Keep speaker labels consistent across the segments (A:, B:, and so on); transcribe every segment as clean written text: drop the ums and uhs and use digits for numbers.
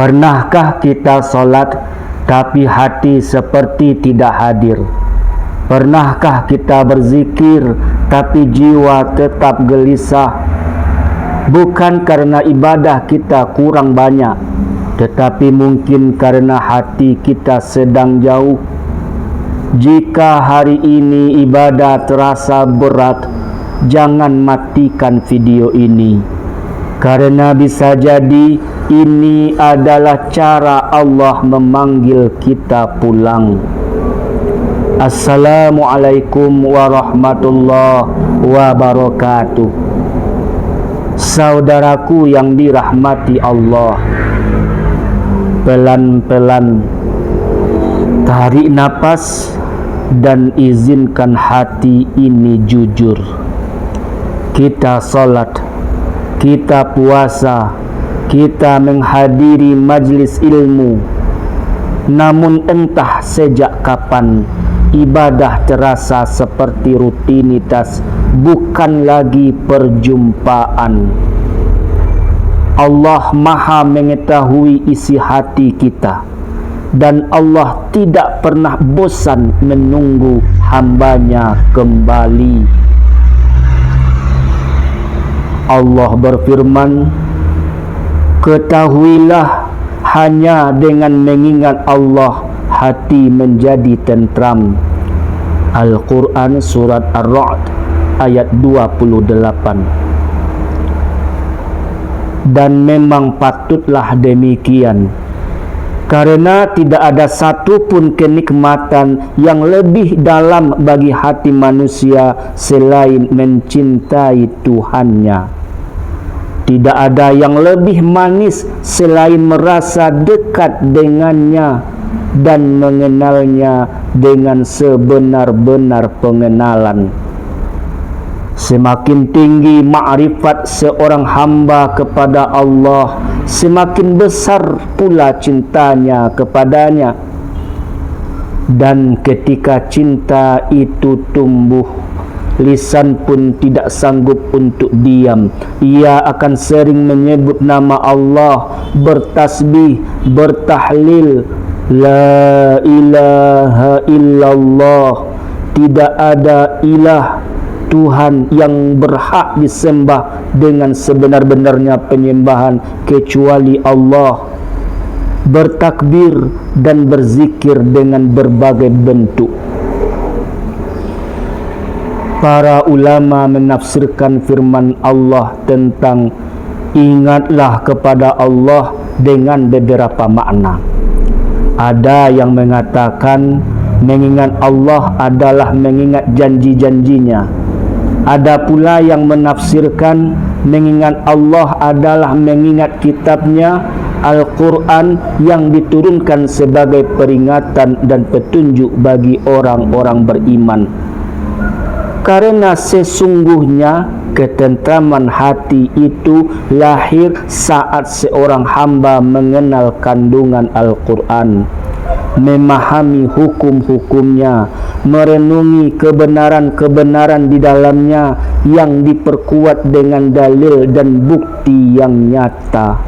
A: Pernahkah kita solat tapi hati seperti tidak hadir? Pernahkah kita berzikir tapi jiwa tetap gelisah? Bukan karena ibadah kita kurang banyak, tetapi mungkin karena hati kita sedang jauh. Jika hari ini ibadah terasa berat, jangan matikan video ini, karena bisa jadi ini adalah cara Allah memanggil kita pulang. Assalamualaikum warahmatullahi wabarakatuh. Saudaraku yang dirahmati Allah, pelan-pelan tarik napas dan izinkan hati ini jujur. Kita salat, kita puasa, kita menghadiri majlis ilmu. Namun entah sejak kapan ibadah terasa seperti rutinitas, bukan lagi perjumpaan. Allah Maha mengetahui isi hati kita, dan Allah tidak pernah bosan menunggu hambanya kembali. Allah berfirman, ketahuilah hanya dengan mengingat Allah hati menjadi tentram. Al-Quran surat Ar-Ra'd ayat 28. Dan memang patutlah demikian, karena tidak ada satu pun kenikmatan yang lebih dalam bagi hati manusia selain mencintai Tuhannya. Tidak ada yang lebih manis selain merasa dekat dengannya dan mengenalnya dengan sebenar-benar pengenalan. Semakin tinggi ma'rifat seorang hamba kepada Allah, semakin besar pula cintanya kepadanya. Dan ketika cinta itu tumbuh, lisan pun tidak sanggup untuk diam. Ia akan sering menyebut nama Allah, bertasbih, bertahlil. La ilaha illallah, tidak ada ilah Tuhan yang berhak disembah dengan sebenar-benarnya penyembahan kecuali Allah. Bertakbir dan berzikir dengan berbagai bentuk. Para ulama menafsirkan firman Allah tentang ingatlah kepada Allah dengan beberapa makna. Ada yang mengatakan mengingat Allah adalah mengingat janji-janjinya. Ada pula yang menafsirkan mengingat Allah adalah mengingat kitabnya Al-Quran yang diturunkan sebagai peringatan dan petunjuk bagi orang-orang beriman. Karena sesungguhnya ketentraman hati itu lahir saat seorang hamba mengenal kandungan Al-Quran, memahami hukum-hukumnya, merenungi kebenaran-kebenaran di dalamnya yang diperkuat dengan dalil dan bukti yang nyata.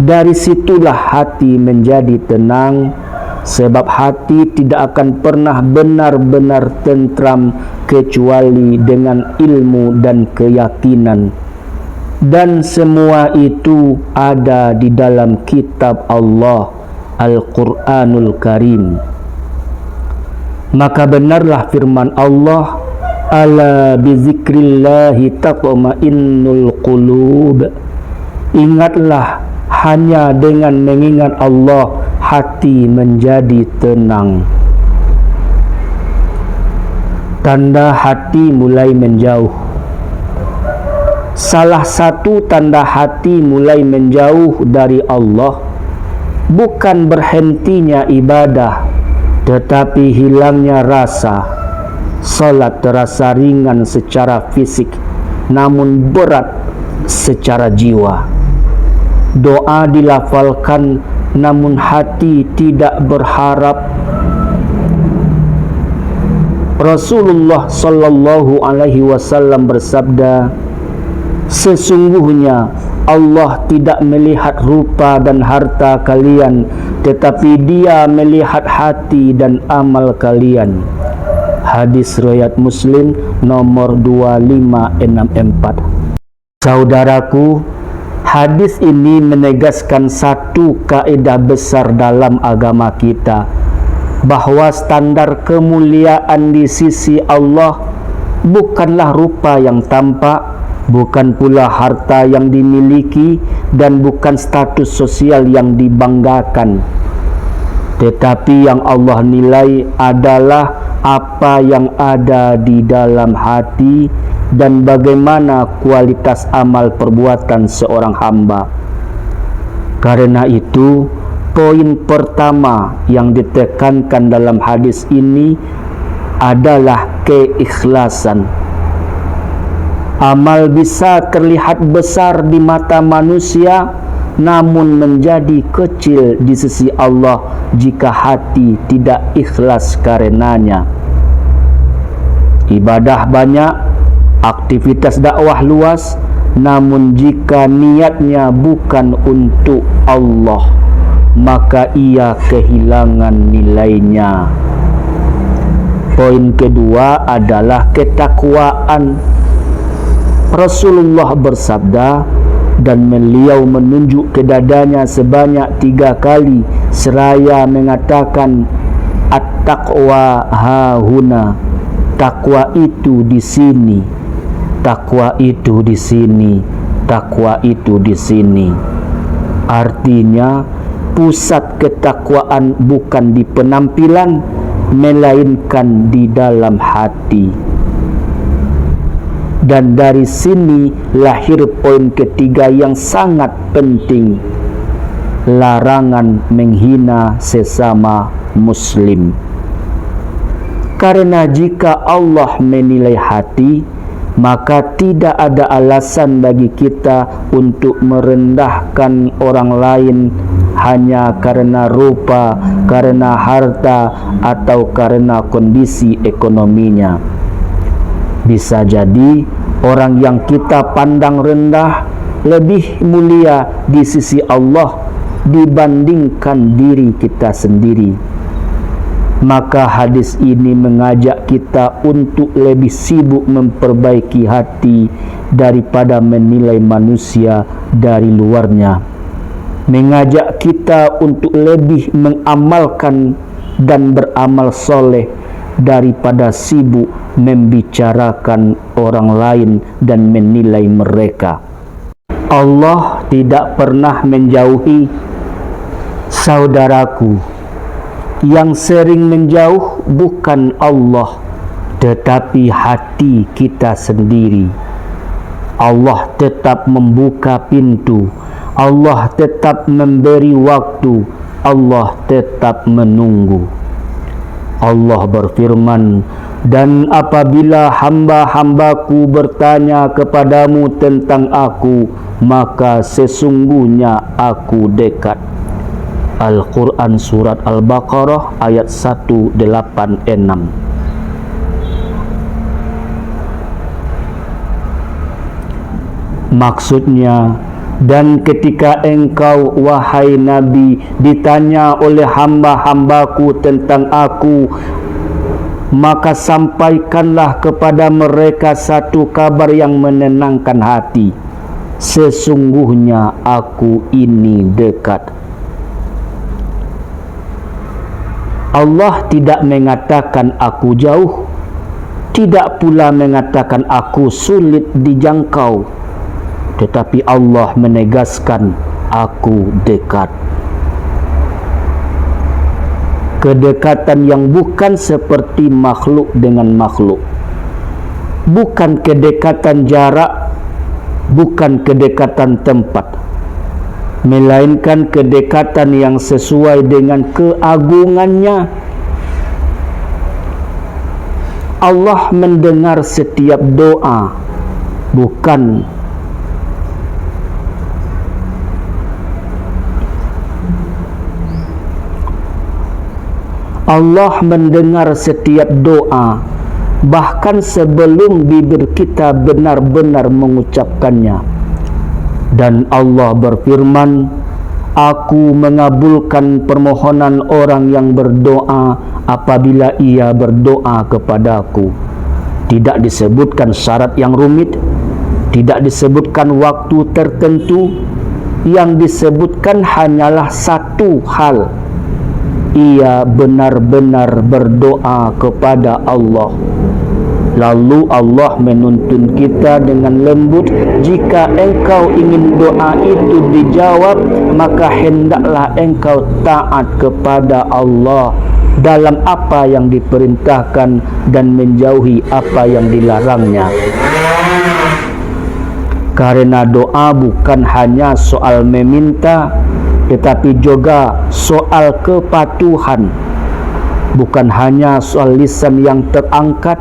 A: Dari situlah hati menjadi tenang, sebab hati tidak akan pernah benar-benar tentram kecuali dengan ilmu dan keyakinan. Dan semua itu ada di dalam kitab Allah, Al-Quranul Karim. Maka benarlah firman Allah, ala bizikrillahi tatma'innul qulub. Ingatlah, hanya dengan mengingat Allah hati menjadi tenang. Tanda hati mulai menjauh. Salah satu tanda hati mulai menjauh dari Allah bukan berhentinya ibadah, tetapi hilangnya rasa. Salat terasa ringan secara fisik, namun berat secara jiwa. Doa dilafalkan, namun hati tidak berharap. Rasulullah sallallahu alaihi wasallam bersabda, sesungguhnya Allah tidak melihat rupa dan harta kalian, tetapi Dia melihat hati dan amal kalian. Hadis riwayat Muslim nomor 2564. Saudaraku, hadis ini menegaskan satu kaidah besar dalam agama kita, bahwa standar kemuliaan di sisi Allah bukanlah rupa yang tampak, bukan pula harta yang dimiliki, dan bukan status sosial yang dibanggakan. Tetapi yang Allah nilai adalah apa yang ada di dalam hati dan bagaimana kualitas amal perbuatan seorang hamba. Karena itu, poin pertama yang ditekankan dalam hadis ini adalah keikhlasan. Amal bisa terlihat besar di mata manusia, namun menjadi kecil di sisi Allah jika hati tidak ikhlas karenanya. Ibadah banyak, aktivitas dakwah luas, namun jika niatnya bukan untuk Allah, maka ia kehilangan nilainya. Poin kedua adalah ketakwaan. Rasulullah bersabda, dan beliau menunjuk ke dadanya sebanyak 3 kali seraya mengatakan, at-taqwa hahuna, takwa itu di sini, takwa itu di sini, takwa itu di sini. Artinya, pusat ketakwaan bukan di penampilan, melainkan di dalam hati. Dan dari sini lahir poin ketiga yang sangat penting, larangan menghina sesama muslim. Karena jika Allah menilai hati, maka tidak ada alasan bagi kita untuk merendahkan orang lain hanya karena rupa, karena harta, atau karena kondisi ekonominya. Bisa jadi orang yang kita pandang rendah lebih mulia di sisi Allah dibandingkan diri kita sendiri. Maka hadis ini mengajak kita untuk lebih sibuk memperbaiki hati daripada menilai manusia dari luarnya. Mengajak kita untuk lebih mengamalkan dan beramal soleh daripada sibuk membicarakan orang lain dan menilai mereka. Allah tidak pernah menjauhi. Saudaraku, yang sering menjauh bukan Allah, tetapi hati kita sendiri. Allah tetap membuka pintu, Allah tetap memberi waktu, Allah tetap menunggu. Allah berfirman, dan apabila hamba-hambaku bertanya kepadamu tentang aku, maka sesungguhnya aku dekat. Al-Quran Surat Al-Baqarah ayat 186. Maksudnya, dan ketika engkau wahai Nabi ditanya oleh hamba-hambaku tentang aku, maka sampaikanlah kepada mereka satu kabar yang menenangkan hati. Sesungguhnya aku ini dekat. Allah tidak mengatakan aku jauh, tidak pula mengatakan aku sulit dijangkau, tetapi Allah menegaskan aku dekat. Kedekatan yang bukan seperti makhluk dengan makhluk, bukan kedekatan jarak, bukan kedekatan tempat, melainkan kedekatan yang sesuai dengan keagungannya. Allah mendengar setiap doa, bukan Allah mendengar setiap doa, bahkan sebelum bibir kita benar-benar mengucapkannya. Dan Allah berfirman, Aku mengabulkan permohonan orang yang berdoa apabila ia berdoa kepadaku. Tidak disebutkan syarat yang rumit, tidak disebutkan waktu tertentu. Yang disebutkan hanyalah satu hal, ia benar-benar berdoa kepada Allah. Lalu Allah menuntun kita dengan lembut, jika engkau ingin doa itu dijawab, maka hendaklah engkau taat kepada Allah dalam apa yang diperintahkan dan menjauhi apa yang dilarangnya. Karena doa bukan hanya soal meminta, tetapi juga soal kepatuhan. Bukan hanya soal lisan yang terangkat,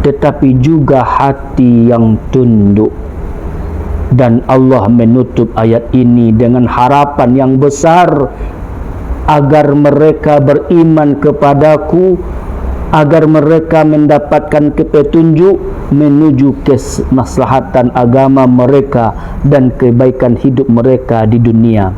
A: tetapi juga hati yang tunduk. Dan Allah menutup ayat ini dengan harapan yang besar, agar mereka beriman kepadaku, agar mereka mendapatkan petunjuk menuju kemaslahatan agama mereka dan kebaikan hidup mereka di dunia.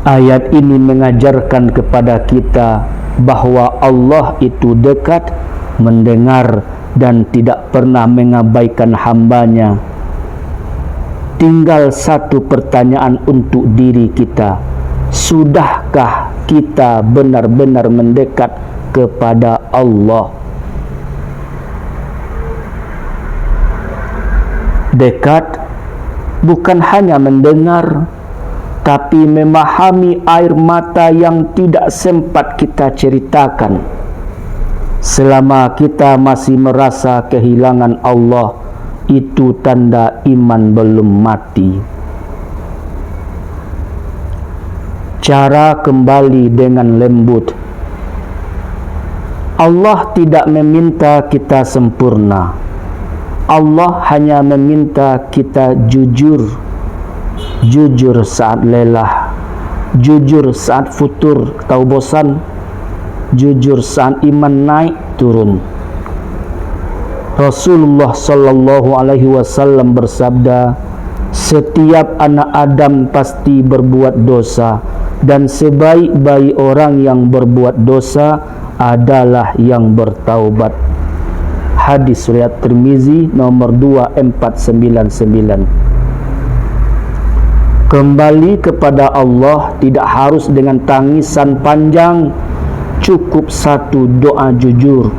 A: Ayat ini mengajarkan kepada kita bahwa Allah itu dekat, mendengar, dan tidak pernah mengabaikan hambanya. Tinggal satu pertanyaan untuk diri kita, sudahkah kita benar-benar mendekat kepada Allah? Dekat bukan hanya mendengar, tapi memahami air mata yang tidak sempat kita ceritakan. Selama kita masih merasa kehilangan Allah, itu tanda iman belum mati. Cara kembali dengan lembut. Allah tidak meminta kita sempurna. Allah hanya meminta kita jujur. Jujur saat lelah, jujur saat futur atau bosan, jujur saat iman naik turun. Rasulullah sallallahu alaihi wasallam bersabda, setiap anak Adam pasti berbuat dosa, dan sebaik-baik orang yang berbuat dosa adalah yang bertaubat. Hadis riwayat Tirmizi nomor 2499. Kembali kepada Allah tidak harus dengan tangisan panjang, cukup satu doa jujur.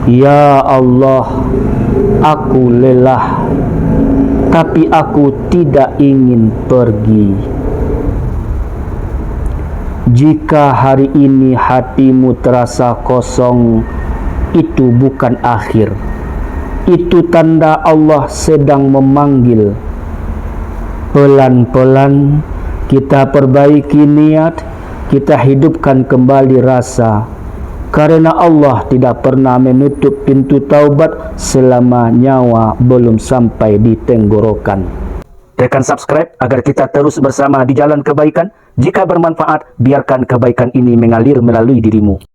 A: Ya Allah, aku lelah, tapi aku tidak ingin pergi. Jika hari ini hatimu terasa kosong, itu bukan akhir. Itu tanda Allah sedang memanggil. Pelan-pelan kita perbaiki niat, kita hidupkan kembali rasa. Karena Allah tidak pernah menutup pintu taubat selama nyawa belum sampai di tenggorokan. Tekan subscribe agar kita terus bersama di jalan kebaikan. Jika bermanfaat, biarkan kebaikan ini mengalir melalui dirimu.